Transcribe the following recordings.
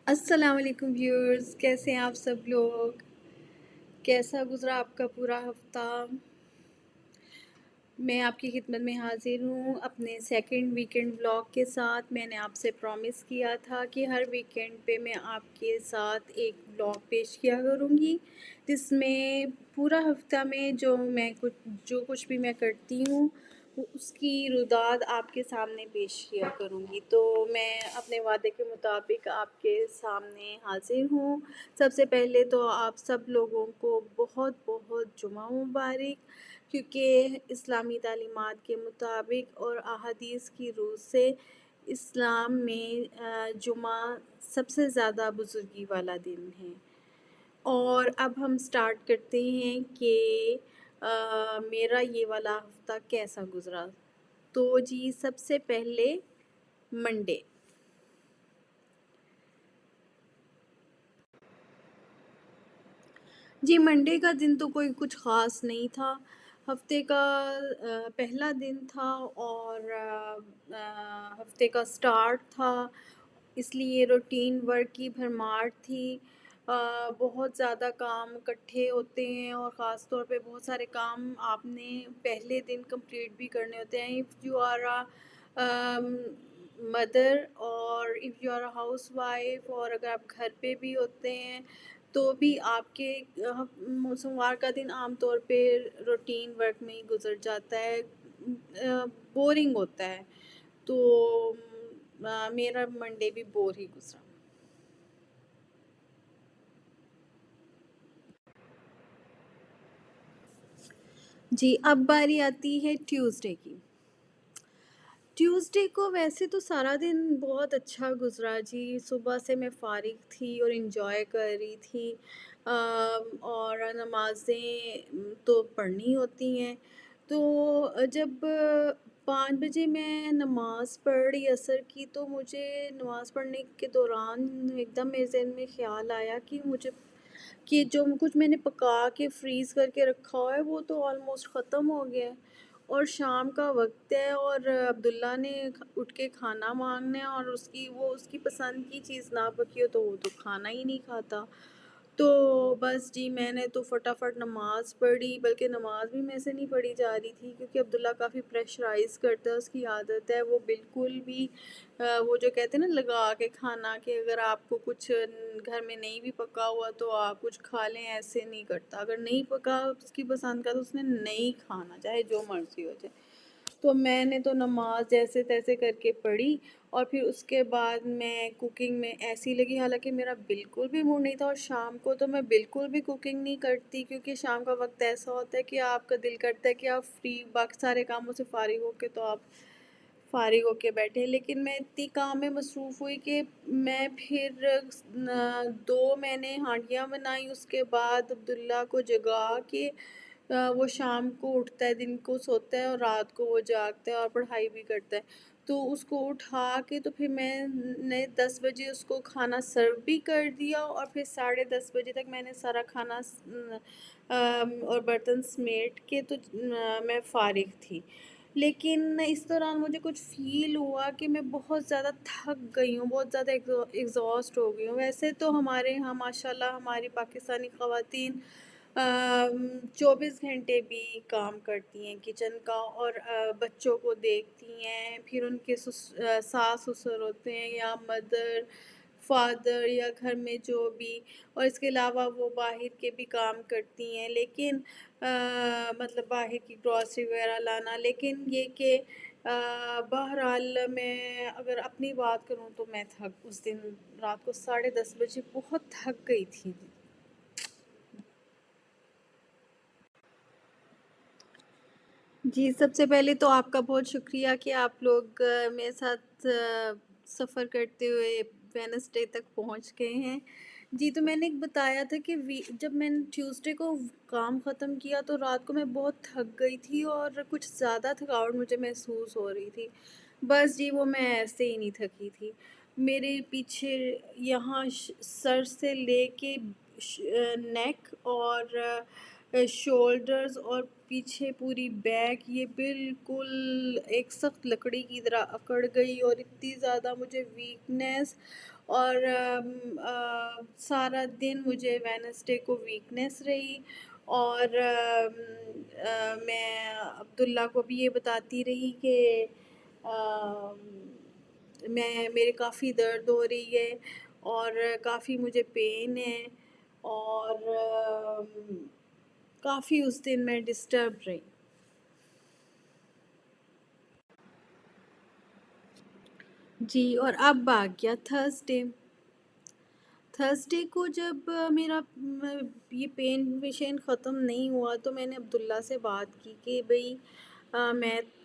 السلام علیکم ویورز، کیسے ہیں آپ سب لوگ؟ کیسا گزرا آپ کا پورا ہفتہ؟ میں آپ کی خدمت میں حاضر ہوں اپنے سیکنڈ ویکنڈ ولاگ کے ساتھ۔ میں نے آپ سے پرومس کیا تھا کہ ہر ویکنڈ پہ میں آپ کے ساتھ ایک ولاگ پیش کیا کروں گی، جس میں پورا ہفتہ میں جو کچھ بھی میں کرتی ہوں اس کی روداد آپ کے سامنے پیش کیا کروں گی۔ تو میں اپنے وعدے کے مطابق آپ کے سامنے حاضر ہوں۔ سب سے پہلے تو آپ سب لوگوں کو بہت بہت جمعہ مبارک، کیونکہ اسلامی تعلیمات کے مطابق اور احادیث کی روح سے اسلام میں جمعہ سب سے زیادہ بزرگی والا دن ہے۔ اور اب ہم سٹارٹ کرتے ہیں کہ میرا یہ والا ہفتہ کیسا گزرا۔ تو جی، سب سے پہلے منڈے۔ جی، منڈے کا دن تو کوئی کچھ خاص نہیں تھا، ہفتے کا پہلا دن تھا اور ہفتے کا سٹارٹ تھا، اس لیے روٹین ورک کی بھرمار تھی۔ بہت زیادہ کام اکٹھے ہوتے ہیں اور خاص طور پہ بہت سارے کام آپ نے پہلے دن کمپلیٹ بھی کرنے ہوتے ہیں۔ اف یو آر مدر اور if you are housewife, اور اگر آپ گھر پہ بھی ہوتے ہیں تو بھی آپ کے سوموار کا دن عام طور پہ روٹین ورک میں ہی گزر جاتا ہے، بورنگ ہوتا ہے۔ تو میرا منڈے بھی بور ہی گزرا۔ جی، اب باری آتی ہے ٹیوزڈے کی۔ ٹیوزڈے کو ویسے تو سارا دن بہت اچھا گزرا جی۔ صبح سے میں فارغ تھی اور انجوائے کر رہی تھی، اور نمازیں تو پڑھنی ہوتی ہیں۔ تو جب 5 بجے میں نماز پڑھی عصر کی، تو مجھے نماز پڑھنے کے دوران ایک دم میرے ذہن میں خیال آیا کہ جو کچھ میں نے پکا کے فریز کر کے رکھا ہوا ہے وہ تو آلموسٹ ختم ہو گیا ہے، اور شام کا وقت ہے اور عبداللہ نے اٹھ کے کھانا مانگنا ہے، اور اس کی پسند کی چیز نہ پکی ہو تو وہ تو کھانا ہی نہیں کھاتا۔ تو بس جی، میں نے تو فٹافٹ نماز پڑھی، بلکہ نماز بھی میں سے نہیں پڑھی جا رہی تھی کیونکہ عبداللہ کافی پریشرائز کرتا ہے، اس کی عادت ہے وہ بالکل بھی وہ جو کہتے ہیں نا لگا کے کھانا، کہ اگر آپ کو کچھ گھر میں نہیں بھی پکا ہوا تو آپ کچھ کھا لیں، ایسے نہیں کرتا۔ اگر نہیں پکا اس کی پسند کا تو اس نے نہیں کھانا، چاہے جو مرضی ہو جائے۔ تو میں نے تو نماز جیسے تیسے کر کے پڑھی، اور پھر اس کے بعد میں کوکنگ میں ایسی لگی، حالانکہ میرا بالکل بھی موڈ نہیں تھا، اور شام کو تو میں بالکل بھی کوکنگ نہیں کرتی کیونکہ شام کا وقت ایسا ہوتا ہے کہ آپ کا دل کرتا ہے کہ آپ فری باقی سارے کاموں سے فارغ ہو کے تو آپ فارغ ہو کے بیٹھے، لیکن میں اتنی کام میں مصروف ہوئی کہ میں پھر میں نے ہانڈیاں بنائی، اس کے بعد عبداللہ کو جگا کے وہ شام کو اٹھتا ہے، دن کو سوتا ہے اور رات کو وہ جاگتا ہے اور پڑھائی بھی کرتا ہے، تو اس کو اٹھا کے تو پھر میں نے 10 بجے اس کو کھانا سرو بھی کر دیا، اور پھر 10:30 بجے تک میں نے سارا کھانا اور برتن سمیٹ کے تو میں فارغ تھی۔ لیکن اس دوران مجھے کچھ فیل ہوا کہ میں بہت زیادہ تھک گئی ہوں، بہت زیادہ ایگزاسٹ ہو گئی ہوں۔ ویسے تو ہمارے یہاں ماشاءاللہ ہماری پاکستانی خواتین 24 گھنٹے بھی کام کرتی ہیں کچن کا، اور بچوں کو دیکھتی ہیں، پھر ان کے ساس سسر ہوتے ہیں یا مدر فادر یا گھر میں جو بھی، اور اس کے علاوہ وہ باہر کے بھی کام کرتی ہیں، لیکن مطلب باہر کی گروسری وغیرہ لانا، لیکن یہ کہ بہرحال میں اگر اپنی بات کروں تو میں اس دن رات کو 10:30 بجے بہت تھک گئی تھی۔ جی، سب سے پہلے تو آپ کا بہت شکریہ کہ آپ لوگ میرے ساتھ سفر کرتے ہوئے وینسڈے تک پہنچ گئے ہیں۔ جی، تو میں نے بتایا تھا کہ جب میں نے ٹیوزڈے کو کام ختم کیا تو رات کو میں بہت تھک گئی تھی اور کچھ زیادہ تھکاوٹ مجھے محسوس ہو رہی تھی۔ بس جی، وہ میں ایسے ہی نہیں تھکی تھی، میرے پیچھے یہاں سر سے لے کے نیک اور شولڈرز اور پیچھے پوری بیک یہ بالکل ایک سخت لکڑی کی طرح اکڑ گئی، اور اتنی زیادہ مجھے ویکنیس، اور سارا دن مجھے وینسڈے کو ویکنیس رہی، اور میں عبداللہ کو بھی یہ بتاتی رہی کہ میرے کافی درد ہو رہی ہے، اور کافی مجھے پین ہے، اور کافی اس دن میں ڈسٹرب رہی۔ جی، اور اب آ گیا تھرسڈے کو جب میرا یہ پین وشین ختم نہیں ہوا، تو میں نے عبداللہ سے بات کی کہ بھئی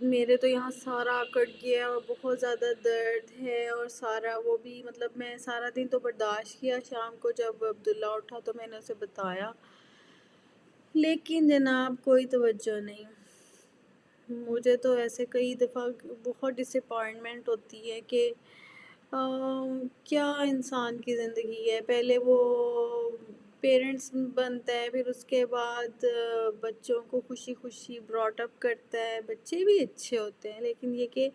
میرے تو یہاں سارا اکڑ گیا اور بہت زیادہ درد ہے، اور سارا وہ بھی مطلب میں سارا دن تو برداشت کیا، شام کو جب عبداللہ اٹھا تو میں نے اسے بتایا، لیکن جناب کوئی توجہ نہیں۔ مجھے تو ایسے کئی دفعہ بہت ڈس اپوائنٹمنٹ ہوتی ہے کہ کیا انسان کی زندگی ہے، پہلے وہ پیرنٹس بنتا ہے، پھر اس کے بعد بچوں کو خوشی خوشی براٹ اپ کرتا ہے، بچے بھی اچھے ہوتے ہیں، لیکن یہ کہ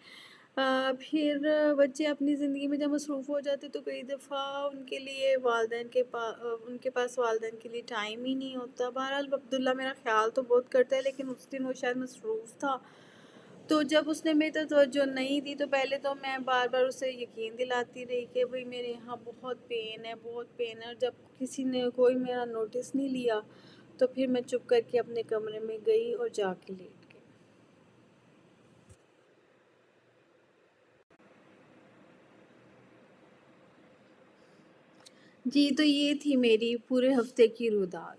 پھر بچے اپنی زندگی میں جب مصروف ہو جاتے تو کئی دفعہ ان کے لیے ان کے پاس والدین کے لیے ٹائم ہی نہیں ہوتا۔ بہرحال عبداللہ میرا خیال تو بہت کرتا ہے، لیکن اس دن وہ شاید مصروف تھا، تو جب اس نے میری طرف توجہ نہیں دی تو پہلے تو میں بار بار اسے یقین دلاتی رہی کہ بھئی میرے یہاں بہت پین ہے، بہت پین ہے، اور جب کسی نے کوئی میرا نوٹس نہیں لیا تو پھر میں چپ کر کے اپنے کمرے میں گئی اور جا کے لیٹ گئی۔ جی، تو یہ تھی میری پورے ہفتے کی روداد،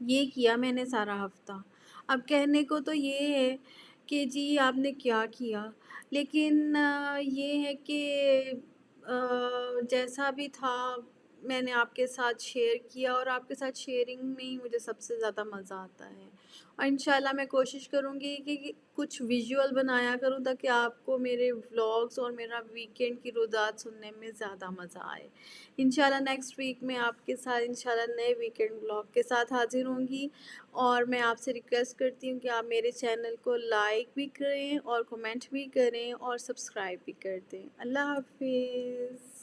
یہ کیا میں نے سارا ہفتہ۔ اب کہنے کو تو یہ ہے کہ جی آپ نے کیا کیا، لیکن یہ ہے کہ جیسا بھی تھا میں نے آپ کے ساتھ شیئر کیا، اور آپ کے ساتھ شیئرنگ میں ہی مجھے سب سے زیادہ مزہ آتا ہے، اور انشاءاللہ میں کوشش کروں گی کہ کچھ ویژول بنایا کروں تاکہ آپ کو میرے ولاگز اور میرا ویکینڈ کی روداد سننے میں زیادہ مزہ آئے۔ انشاءاللہ نیکسٹ ویک میں آپ کے ساتھ انشاءاللہ نئے ویکینڈ ولاگ کے ساتھ حاضر ہوں گی، اور میں آپ سے ریکویسٹ کرتی ہوں کہ آپ میرے چینل کو لائک بھی کریں اور کمنٹ بھی کریں اور سبسکرائب بھی کر دیں۔ اللہ حافظ۔